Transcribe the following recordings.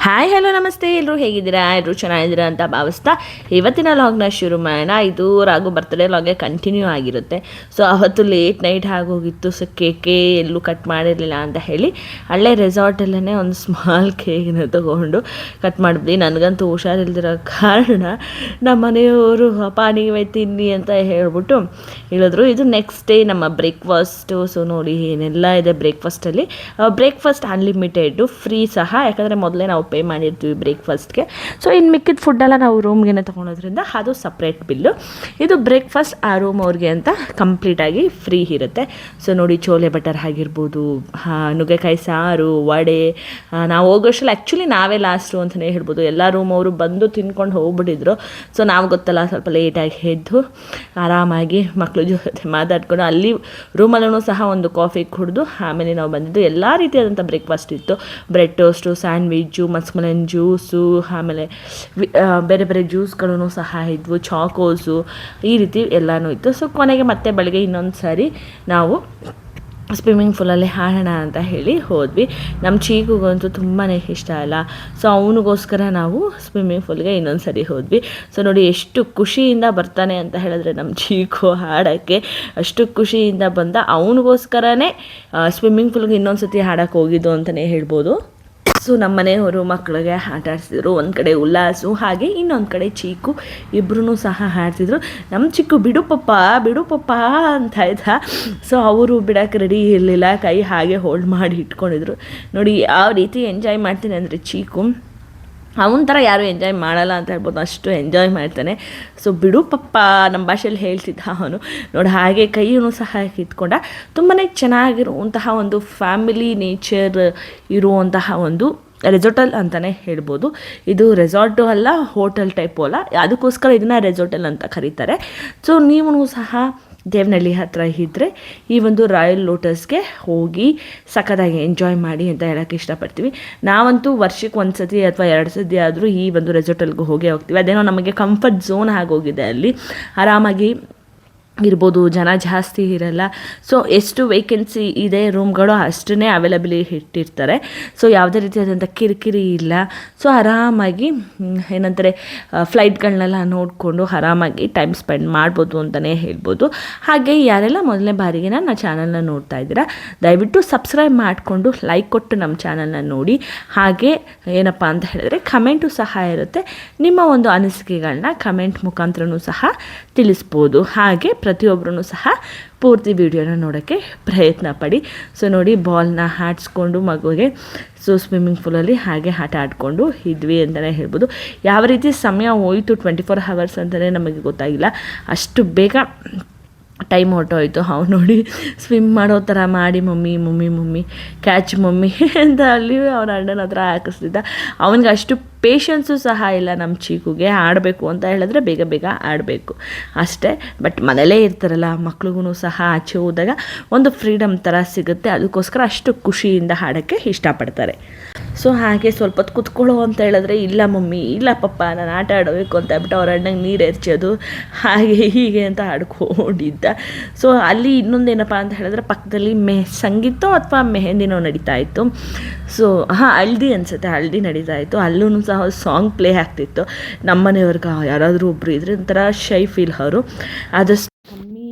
Hi hello ನಮಸ್ತೆ, ಎಲ್ಲರೂ ಹೇಗಿದ್ದೀರಾ? ಎಲ್ಲರೂ ಚೆನ್ನಾಗಿದ್ದೀರಾ ಅಂತ ಭಾವಿಸ್ತಾ ಇವತ್ತಿನ ಲಾಗ್ನ ಶುರು ಮಾಡೋಣ. ಇದು ರಾಘು ಬರ್ತ್ಡೇ ಲಾಗೆ ಕಂಟಿನ್ಯೂ ಆಗಿರುತ್ತೆ. ಸೊ ಅವತ್ತು ಲೇಟ್ ನೈಟ್ ಆಗೋಗಿತ್ತು. ಸೊ ಕೇಕೆ ಎಲ್ಲೂ ಕಟ್ ಮಾಡಿರಲಿಲ್ಲ ಅಂತ ಹೇಳಿ ಅಲ್ಲೇ ರೆಸಾರ್ಟಲ್ಲೇ ಒಂದು ಸ್ಮಾಲ್ ಕೇಕ್ನ ತೊಗೊಂಡು ಕಟ್ ಮಾಡಿದ್ವಿ. ನನಗಂತೂ ಹುಷಾರಿಲ್ದಿರೋ ಕಾರಣ ನಮ್ಮ ಮನೆಯವರು ಪಾನಿಗೆ ತಿನ್ನಿ ಅಂತ ಹೇಳ್ಬಿಟ್ಟು ಹೇಳಿದ್ರು. ಇದು ನೆಕ್ಸ್ಟ್ ಡೇ ನಮ್ಮ ಬ್ರೇಕ್ಫಾಸ್ಟು. ಸೊ ನೋಡಿ ಏನೆಲ್ಲ ಇದೆ ಬ್ರೇಕ್ಫಾಸ್ಟಲ್ಲಿ. ಬ್ರೇಕ್ಫಾಸ್ಟ್ ಅನ್ಲಿಮಿಟೆಡು, ಫ್ರೀ ಸಹ, ಯಾಕಂದರೆ ಮೊದಲೇ ನಾವು ಪೇ ಮಾಡಿರ್ತೀವಿ ಬ್ರೇಕ್ಫಾಸ್ಟ್ಗೆ. ಸೊ ಇನ್ನು ಮಿಕ್ಕಿದ ಫುಡ್ಡೆಲ್ಲ ನಾವು ರೂಮ್ಗೆ ತೊಗೊಳೋದ್ರಿಂದ ಅದು ಸಪ್ರೇಟ್ ಬಿಲ್ಲು. ಇದು ಬ್ರೇಕ್ಫಾಸ್ಟ್ ಆ ರೂಮ್ ಅವ್ರಿಗೆ ಅಂತ ಕಂಪ್ಲೀಟಾಗಿ ಫ್ರೀ ಇರುತ್ತೆ. ಸೊ ನೋಡಿ ಚೋಲೆ ಬಟರ್ ಆಗಿರ್ಬೋದು, ನುಗ್ಗೆಕಾಯಿ ಸಾರು, ವಡೆ. ನಾವು ಹೋಗೋಷ್ಟರಲ್ಲಿ ಆ್ಯಕ್ಚುಲಿ ನಾವೇ ಲಾಸ್ಟು ಅಂತಲೇ ಹೇಳ್ಬೋದು. ಎಲ್ಲ ರೂಮ್ ಅವರು ಬಂದು ತಿನ್ಕೊಂಡು ಹೋಗ್ಬಿಟ್ಟಿದ್ರು. ಸೊ ನಾವು ಗೊತ್ತಲ್ಲ ಸ್ವಲ್ಪ ಲೇಟಾಗಿ ಎದ್ದು ಆರಾಮಾಗಿ ಮಕ್ಕಳ ಜೊತೆ ಮಾತಾಡ್ಕೊಂಡು ಅಲ್ಲಿ ರೂಮಲ್ಲೂ ಸಹ ಒಂದು ಕಾಫಿ ಕುಡಿದು ಆಮೇಲೆ ನಾವು ಬಂದಿದ್ದು. ಎಲ್ಲ ರೀತಿಯಾದಂಥ ಬ್ರೇಕ್ಫಾಸ್ಟ್ ಇತ್ತು. ಬ್ರೆಡ್ ಟೋಸ್ಟು, ಸ್ಯಾಂಡ್ವಿಚ್ಚು, ಮಸ್ಮಲನ್ ಜ್ಯೂಸು, ಆಮೇಲೆ ಬೇರೆ ಬೇರೆ ಜ್ಯೂಸ್ಗಳೂ ಸಹ ಇದ್ವು, ಚಾಕೋಸು, ಈ ರೀತಿ ಎಲ್ಲನೂ ಇತ್ತು. ಸೊ ಕೊನೆಗೆ ಮತ್ತೆ ಬೆಳಗ್ಗೆ ಇನ್ನೊಂದು ಸಾರಿ ನಾವು ಸ್ವಿಮ್ಮಿಂಗ್ ಪೂಲಲ್ಲಿ ಆಡೋಣ ಅಂತ ಹೇಳಿ ಹೋದ್ವಿ. ನಮ್ಮ ಚೀಕುಗಂತೂ ತುಂಬಾ ಇಷ್ಟ ಅಲ್ಲ. ಸೊ ಅವನಿಗೋಸ್ಕರ ನಾವು ಸ್ವಿಮ್ಮಿಂಗ್ ಪೂಲ್ಗೆ ಇನ್ನೊಂದು ಸರಿ ಹೋದ್ವಿ. ಸೊ ನೋಡಿ ಎಷ್ಟು ಖುಷಿಯಿಂದ ಬರ್ತಾನೆ ಅಂತ ಹೇಳಿದ್ರೆ ನಮ್ಮ ಚೀಕು ಆಡೋಕ್ಕೆ ಅಷ್ಟು ಖುಷಿಯಿಂದ ಬಂದ. ಅವನಿಗೋಸ್ಕರನೇ ಸ್ವಿಮ್ಮಿಂಗ್ ಪೂಲ್ಗೆ ಇನ್ನೊಂದು ಸತಿ ಆಡೋಕ್ಕೆ ಹೋಗಿದ್ದು ಅಂತಲೇ ಹೇಳ್ಬೋದು. ಸೊ ನಮ್ಮ ಮನೆಯವರು ಮಕ್ಕಳಿಗೆ ಆಟ ಆಡಿಸಿದ್ರು. ಒಂದು ಕಡೆ ಉಲ್ಲಾಸು, ಹಾಗೆ ಇನ್ನೊಂದು ಕಡೆ ಚೀಕು, ಇಬ್ಬರೂ ಸಹ ಆಡ್ತಿದ್ರು. ನಮ್ಮ ಚಿಕ್ಕು ಬಿಡು ಪಪ್ಪ ಅಂತ ಇದ್ದ. ಸೊ ಅವರು ಬಿಡೋಕ್ಕೆ ರೆಡಿ ಇರಲಿಲ್ಲ, ಕೈ ಹಾಗೆ ಹೋಲ್ಡ್ ಮಾಡಿ ಇಟ್ಕೊಂಡಿದ್ರು. ನೋಡಿ ಯಾವ ರೀತಿ ಎಂಜಾಯ್ ಮಾಡ್ತೀನಿ ಅಂದರೆ ಚೀಕು ಅವನ ಥರ ಯಾರೂ ಎಂಜಾಯ್ ಮಾಡಲ್ಲ ಅಂತ ಹೇಳ್ಬೋದು, ಅಷ್ಟು ಎಂಜಾಯ್ ಮಾಡ್ತಾನೆ. ಸೊ ಬಿಡು ಪಪ್ಪ ನಮ್ಮ ಭಾಷೆಯಲ್ಲಿ ಹೇಳ್ತಿದ್ದ ಅವನು. ನೋಡಿ ಹಾಗೆ ಕೈಯೂ ಸಹ ಕಿತ್ಕೊಂಡ. ತುಂಬಾ ಚೆನ್ನಾಗಿರುವಂತಹ ಒಂದು ಫ್ಯಾಮಿಲಿ ನೇಚರ್ ಇರುವಂತಹ ಒಂದು ರೆಸಾರ್ಟಲ್ ಅಂತಲೇ ಹೇಳ್ಬೋದು. ಇದು ರೆಸಾರ್ಟು ಅಲ್ಲ, ಹೋಟೆಲ್ ಟೈಪು ಅಲ್ಲ, ಅದಕ್ಕೋಸ್ಕರ ಇದನ್ನು ರೆಸಾರ್ಟಲ್ ಅಂತ ಕರೀತಾರೆ. ಸೊ ನೀವು ಸಹ ದೇವನಹಳ್ಳಿ ಹತ್ತಿರ ಇದ್ದರೆ ಈ ಒಂದು ರಾಯಲ್ ಲೋಟಸ್ಗೆ ಹೋಗಿ ಸಖತ್ತಾಗಿ ಎಂಜಾಯ್ ಮಾಡಿ ಅಂತ ಹೇಳೋಕ್ಕೆ ಇಷ್ಟಪಡ್ತೀವಿ. ನಾವಂತೂ ವರ್ಷಕ್ಕೆ ಒಂದು ಸತಿ ಅಥವಾ 2 ಸತಿ ಆದರೂ ಈ ಒಂದು ರೆಸಾರ್ಟಲ್ಗೆ ಹೋಗ್ತೀವಿ. ಅದೇನೋ ನಮಗೆ ಕಂಫರ್ಟ್ ಝೋನ್ ಆಗೋಗಿದೆ. ಅಲ್ಲಿ ಆರಾಮಾಗಿ ಇರ್ಬೋದು, ಜನ ಜಾಸ್ತಿ ಇರಲ್ಲ. ಸೊ ಎಷ್ಟು ವೇಕೆನ್ಸಿ ಇದೆ ರೂಮ್ಗಳು ಅಷ್ಟನ್ನೇ ಅವೈಲಬಿಲಿ ಇಟ್ಟಿರ್ತಾರೆ. ಸೊ ಯಾವುದೇ ರೀತಿಯಾದಂಥ ಕಿರಿಕಿರಿ ಇಲ್ಲ. ಸೊ ಆರಾಮಾಗಿ ಏನಂತಾರೆ ಫ್ಲೈಟ್ಗಳನ್ನೆಲ್ಲ ನೋಡಿಕೊಂಡು ಆರಾಮಾಗಿ ಟೈಮ್ ಸ್ಪೆಂಡ್ ಮಾಡ್ಬೋದು ಅಂತಲೇ ಹೇಳ್ಬೋದು. ಹಾಗೆ ಯಾರೆಲ್ಲ ಮೊದಲನೇ ಬಾರಿಗೆ ನನ್ನ ಚಾನಲ್ನ ನೋಡ್ತಾ ಇದ್ದೀರಾ, ದಯವಿಟ್ಟು ಸಬ್ಸ್ಕ್ರೈಬ್ ಮಾಡಿಕೊಂಡು ಲೈಕ್ ಕೊಟ್ಟು ನಮ್ಮ ಚಾನಲ್ನ ನೋಡಿ. ಹಾಗೆ ಏನಪ್ಪ ಅಂತ ಹೇಳಿದ್ರೆ ಕಮೆಂಟು ಸಹ ಇರುತ್ತೆ. ನಿಮ್ಮ ಒಂದು ಅನಿಸಿಕೆಗಳನ್ನ ಕಮೆಂಟ್ ಮುಖಾಂತರನೂ ಸಹ ತಿಳಿಸ್ಬೋದು. ಹಾಗೆ ಪ್ರತಿಯೊಬ್ಬರೂ ಸಹ ಪೂರ್ತಿ ವಿಡಿಯೋನ ನೋಡೋಕ್ಕೆ ಪ್ರಯತ್ನ ಪಡಿ. ಸೊ ನೋಡಿ ಬಾಲ್ನ ಆಡಿಸ್ಕೊಂಡು ಮಗುವಿಗೆ ಸೊ ಸ್ವಿಮ್ಮಿಂಗ್ ಪೂಲಲ್ಲಿ ಹಾಗೆ ಆಟ ಆಡಿಕೊಂಡು ಇದ್ವಿ ಅಂತಲೇ ಹೇಳ್ಬೋದು. ಯಾವ ರೀತಿ ಸಮಯ ಹೋಯಿತು 24 hours ಅಂತಲೇ ನಮಗೆ ಗೊತ್ತಾಗಿಲ್ಲ. ಅಷ್ಟು ಬೇಗ ಟೈಮ್ ಹೊರಟೋಯ್ತು. ಅವ್ನು ನೋಡಿ ಸ್ವಿಮ್ ಮಾಡೋ ಥರ ಮಾಡಿ ಮಮ್ಮಿ ಕ್ಯಾಚ್ ಮಮ್ಮಿ ಅಂತ ಅಲ್ಲಿ ಅವನ ಅಣ್ಣನ ಹತ್ರ ಹಾಕಿಸ್ತಿದ್ದ. ಅವನಿಗೆ ಅಷ್ಟು ಪೇಷನ್ಸು ಸಹ ಇಲ್ಲ ನಮ್ಮ ಚೀಕುಗೆ. ಆಡಬೇಕು ಅಂತ ಹೇಳಿದ್ರೆ ಬೇಗ ಆಡಬೇಕು ಅಷ್ಟೇ. ಬಟ್ ಮನೇಲೇ ಇರ್ತಾರಲ್ಲ, ಮಕ್ಳಿಗೂ ಸಹ ಆಚೆ ಹೋದಾಗ ಒಂದು ಫ್ರೀಡಮ್ ಥರ ಸಿಗುತ್ತೆ. ಅದಕ್ಕೋಸ್ಕರ ಅಷ್ಟು ಖುಷಿಯಿಂದ ಆಡೋಕ್ಕೆ ಇಷ್ಟಪಡ್ತಾರೆ. ಸೊ ಹಾಗೆ ಸ್ವಲ್ಪ ಹೊತ್ತು ಕೂತ್ಕೊಳ್ಳೋ ಅಂತ ಹೇಳಿದ್ರೆ ಇಲ್ಲ ಮಮ್ಮಿ, ಇಲ್ಲ ಪಪ್ಪ, ನಾನು ಆಟ ಆಡಬೇಕು ಅಂತ ಹೇಳ್ಬಿಟ್ಟು ಅವ್ರ ಅಣ್ಣಂಗೆ ನೀರು ಎರಚೋದು ಹಾಗೆ ಹೀಗೆ ಅಂತ ಆಡ್ಕೊಂಡಿದ್ದ. ಸೊ ಅಲ್ಲಿ ಇನ್ನೊಂದೇನಪ್ಪ ಅಂತ ಹೇಳಿದ್ರೆ ಪಕ್ಕದಲ್ಲಿ ಸಂಗೀತ ಅಥವಾ ಮೆಹಂದಿನೋ ನಡೀತಾ ಇತ್ತು. ಸೊ ಹಳದಿ ಅನಿಸುತ್ತೆ, ಹಳದಿ ನಡೀತಾ ಇತ್ತು. ಅಲ್ಲೂ ಸಹ ಸಾಂಗ್ ಪ್ಲೇ ಆಗ್ತಿತ್ತು. ನಮ್ಮ ಮನೆಯವ್ರಿಗೆ ಯಾರಾದರೂ ಒಬ್ಬರು ಇದ್ರೆ ಒಂಥರ ಶೈ ಫೀಲ್ ಅವರು. ಆದಷ್ಟು ಕಮ್ಮಿ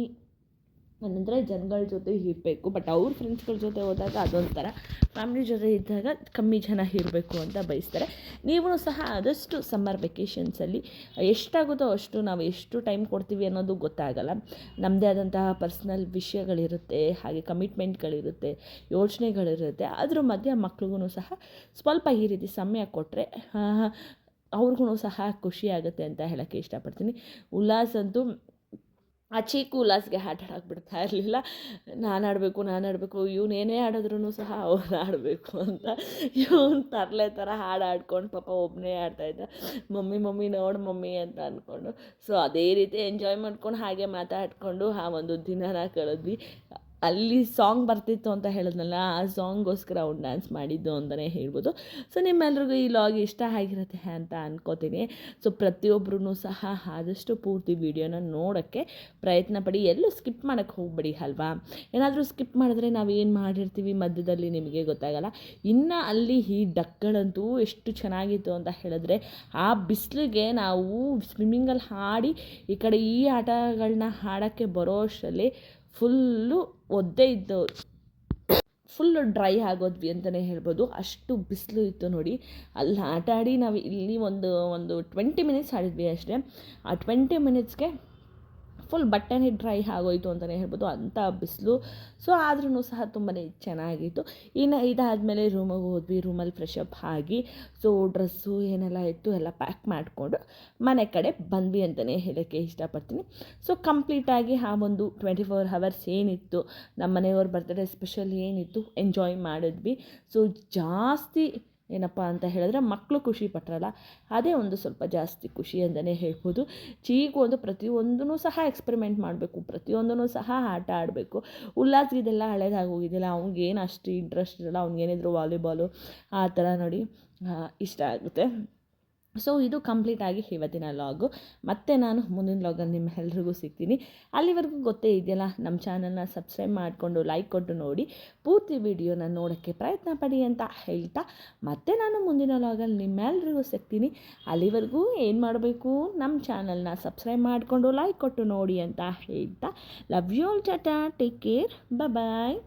ಏನಂದರೆ ಜನಗಳ ಜೊತೆ ಇರಬೇಕು. ಬಟ್ ಅವ್ರ ಫ್ರೆಂಡ್ಸ್ಗಳ ಜೊತೆ ಹೋದಾಗ ಅದೊಂಥರ, ಫ್ಯಾಮಿಲಿ ಜೊತೆ ಇದ್ದಾಗ ಕಮ್ಮಿ ಜನ ಇರಬೇಕು ಅಂತ ಬಯಸ್ತಾರೆ. ನೀವು ಸಹ ಆದಷ್ಟು ಸಮ್ಮರ್ ವೆಕೇಷನ್ಸಲ್ಲಿ ಎಷ್ಟಾಗುತ್ತೋ ಅಷ್ಟು ನಾವು ಎಷ್ಟು ಟೈಮ್ ಕೊಡ್ತೀವಿ ಅನ್ನೋದು ಗೊತ್ತಾಗಲ್ಲ. ನಮ್ಮದೇ ಆದಂತಹ ಪರ್ಸ್ನಲ್ ವಿಷಯಗಳಿರುತ್ತೆ, ಹಾಗೆ ಕಮಿಟ್ಮೆಂಟ್ಗಳಿರುತ್ತೆ, ಯೋಚನೆಗಳಿರುತ್ತೆ. ಅದ್ರ ಮಧ್ಯೆ ಮಕ್ಳಿಗೂ ಸಹ ಸ್ವಲ್ಪ ಈ ರೀತಿ ಸಮಯ ಕೊಟ್ಟರೆ ಅವ್ರಿಗೂ ಸಹ ಖುಷಿಯಾಗುತ್ತೆ ಅಂತ ಹೇಳೋಕ್ಕೆ ಇಷ್ಟಪಡ್ತೀನಿ. ಉಲ್ಲಾಸ್ ಅಂತೂ ಆ ಚೀಕು ಉಲ್ಲಾಸ್ಗೆ ಆಟ ಆಡೋಕೆ ಬಿಡ್ತಾ ಇರಲಿಲ್ಲ. ನಾನು ಆಡಬೇಕು, ಇವನು ಏನೇ ಆಡಿದ್ರೂ ಸಹ ಅವ್ರು ಆಡಬೇಕು ಅಂತ ಇವನು ತರಲೆ ಥರ ಹಾಡು ಆಡ್ಕೊಂಡು ಪಾಪ ಒಬ್ಬನೇ ಆಡ್ತಾಯಿದ್ದ. ಮಮ್ಮಿ ನೋಡು ಮಮ್ಮಿ ಅಂತ ಅಂದ್ಕೊಂಡು. ಸೊ ಅದೇ ರೀತಿ ಎಂಜಾಯ್ ಮಾಡ್ಕೊಂಡು ಹಾಗೆ ಮಾತಾಡಿಕೊಂಡು ಆ ಒಂದು ದಿನನ ಕಳೆದ್ವಿ. ಅಲ್ಲಿ ಸಾಂಗ್ ಬರ್ತಿತ್ತು ಅಂತ ಹೇಳಿದ್ನಲ್ಲ, ಆ ಸಾಂಗ್ಗೋಸ್ಕರ ಅವ್ನು ಡ್ಯಾನ್ಸ್ ಮಾಡಿದ್ದು ಅಂತಲೇ ಹೇಳ್ಬೋದು. ಸೊ ನಿಮ್ಮೆಲ್ರಿಗೂ ಈ ಲಾಗ್ ಇಷ್ಟ ಆಗಿರುತ್ತೆ ಅಂತ ಅನ್ಕೋತೀನಿ. ಸೊ ಪ್ರತಿಯೊಬ್ಬರೂ ಸಹ ಆದಷ್ಟು ಪೂರ್ತಿ ವಿಡಿಯೋನ ನೋಡೋಕ್ಕೆ ಪ್ರಯತ್ನ ಪಡಿ, ಎಲ್ಲೂ ಸ್ಕಿಪ್ ಮಾಡೋಕ್ಕೆ ಹೋಗ್ಬೇಡಿ ಅಲ್ವಾ. ಏನಾದರೂ ಸ್ಕಿಪ್ ಮಾಡಿದ್ರೆ ನಾವು ಏನು ಮಾಡಿರ್ತೀವಿ ಮಧ್ಯದಲ್ಲಿ ನಿಮಗೆ ಗೊತ್ತಾಗಲ್ಲ. ಇನ್ನು ಅಲ್ಲಿ ಈ ಡಕ್ಗಳಂತೂ ಎಷ್ಟು ಚೆನ್ನಾಗಿತ್ತು ಅಂತ ಹೇಳಿದ್ರೆ, ಆ ಬಿಸಿಲಿಗೆ ನಾವು ಸ್ವಿಮ್ಮಿಂಗಲ್ಲಿ ಆಡಿ ಈ ಕಡೆ ಈ ಆಟಗಳನ್ನ ಆಡೋಕ್ಕೆ ಬರೋ ಅಷ್ಟರಲ್ಲಿ ಫುಲ್ಲು ಒದ್ದೆ ಇದ್ದು ಫುಲ್ಲು ಡ್ರೈ ಆಗೋದ್ವಿ ಅಂತಲೇ ಹೇಳ್ಬೋದು. ಅಷ್ಟು ಬಿಸಿಲು ಇತ್ತು ನೋಡಿ. ಅಲ್ಲಿ ಆಟ ಆಡಿ ನಾವು ಇಲ್ಲಿ ಒಂದು 20 ಮಿನಿಟ್ಸ್ ಆಡಿದ್ವಿ ಅಷ್ಟೇ. ಆ 20 ಮಿನಿಟ್ಸ್ಗೆ ಫುಲ್ ಬಟ್ಟೆನೇ ಡ್ರೈ ಆಗೋಯಿತು ಅಂತಲೇ ಹೇಳ್ಬೋದು, ಅಂಥ ಬಿಸಿಲು. ಸೊ ಆದ್ರೂ ಸಹ ತುಂಬಾ ಚೆನ್ನಾಗಿತ್ತು. ಇನ್ನು ಇದಾದಮೇಲೆ ರೂಮಿಗೆ ಹೋದ್ವಿ. ರೂಮಲ್ಲಿ ಫ್ರೆಶ್ ಅಪ್ ಆಗಿ ಸೊ ಡ್ರೆಸ್ಸು ಏನೆಲ್ಲ ಇತ್ತು ಎಲ್ಲ ಪ್ಯಾಕ್ ಮಾಡಿಕೊಂಡು ಮನೆ ಕಡೆ ಬಂದ್ವಿ ಅಂತಲೇ ಹೇಳೋಕ್ಕೆ ಇಷ್ಟಪಡ್ತೀನಿ. ಸೊ ಕಂಪ್ಲೀಟಾಗಿ ಆ ಒಂದು 24 ಅವರ್ಸ್ ಏನಿತ್ತು, ನಮ್ಮ ಮನೆಯವ್ರ ಬರ್ತ್ಡೇ ಸ್ಪೆಷಲ್ ಏನಿತ್ತು ಎಂಜಾಯ್ ಮಾಡಿದ್ವಿ. ಸೊ ಜಾಸ್ತಿ ಏನಪ್ಪ ಅಂತ ಹೇಳಿದ್ರೆ ಮಕ್ಕಳು ಖುಷಿ ಪಟ್ರಲ್ಲ, ಅದೇ ಒಂದು ಸ್ವಲ್ಪ ಜಾಸ್ತಿ ಖುಷಿ ಅಂತಲೇ ಹೇಳ್ಬೋದು. ಚೀಕು ಒಂದು ಪ್ರತಿಯೊಂದೂ ಸಹ ಎಕ್ಸ್ಪೆರಿಮೆಂಟ್ ಮಾಡಬೇಕು, ಪ್ರತಿಯೊಂದೂ ಸಹ ಆಟ ಆಡಬೇಕು. ಉಲ್ಲಾಸ್ಗಿದೆಲ್ಲ ಹಳೇದಾಗಿ ಹೋಗಿದ್ದಿಲ್ಲ, ಅವ್ನಿಗೇನು ಅಷ್ಟು ಇಂಟ್ರೆಸ್ಟ್ ಇರಲ್ಲ. ಅವ್ನಿಗೇನಿದ್ರು ವಾಲಿಬಾಲು ಆ ಥರ ನೋಡಿ ಇಷ್ಟ ಆಗುತ್ತೆ. ಸೊ ಇದು ಕಂಪ್ಲೀಟಾಗಿ ಇವತ್ತಿನ ಲಾಗು. ಮತ್ತೆ ನಾನು ಮುಂದಿನ ಲಾಗಲ್ಲಿ ನಿಮ್ಮ ಎಲ್ರಿಗೂ ಸಿಗ್ತೀನಿ. ಅಲ್ಲಿವರೆಗೂ ಗೊತ್ತೇ ಇದೆಯಲ್ಲ, ನಮ್ಮ ಚಾನಲ್ನ ಸಬ್ಸ್ಕ್ರೈಬ್ ಮಾಡಿಕೊಂಡು ಲೈಕ್ ಕೊಟ್ಟು ನೋಡಿ, ಪೂರ್ತಿ ವಿಡಿಯೋನ ನೋಡೋಕ್ಕೆ ಪ್ರಯತ್ನ ಪಡಿ ಅಂತ ಹೇಳ್ತಾ ಮತ್ತೆ ನಾನು ಮುಂದಿನ ಲಾಗಲ್ಲಿ ನಿಮ್ಮೆಲ್ರಿಗೂ ಸಿಗ್ತೀನಿ. ಅಲ್ಲಿವರೆಗೂ ಏನು ಮಾಡಬೇಕು, ನಮ್ಮ ಚಾನಲ್ನ ಸಬ್ಸ್ಕ್ರೈಬ್ ಮಾಡಿಕೊಂಡು ಲೈಕ್ ಕೊಟ್ಟು ನೋಡಿ ಅಂತ ಹೇಳ್ತಾ love you all, tata, take care, bye.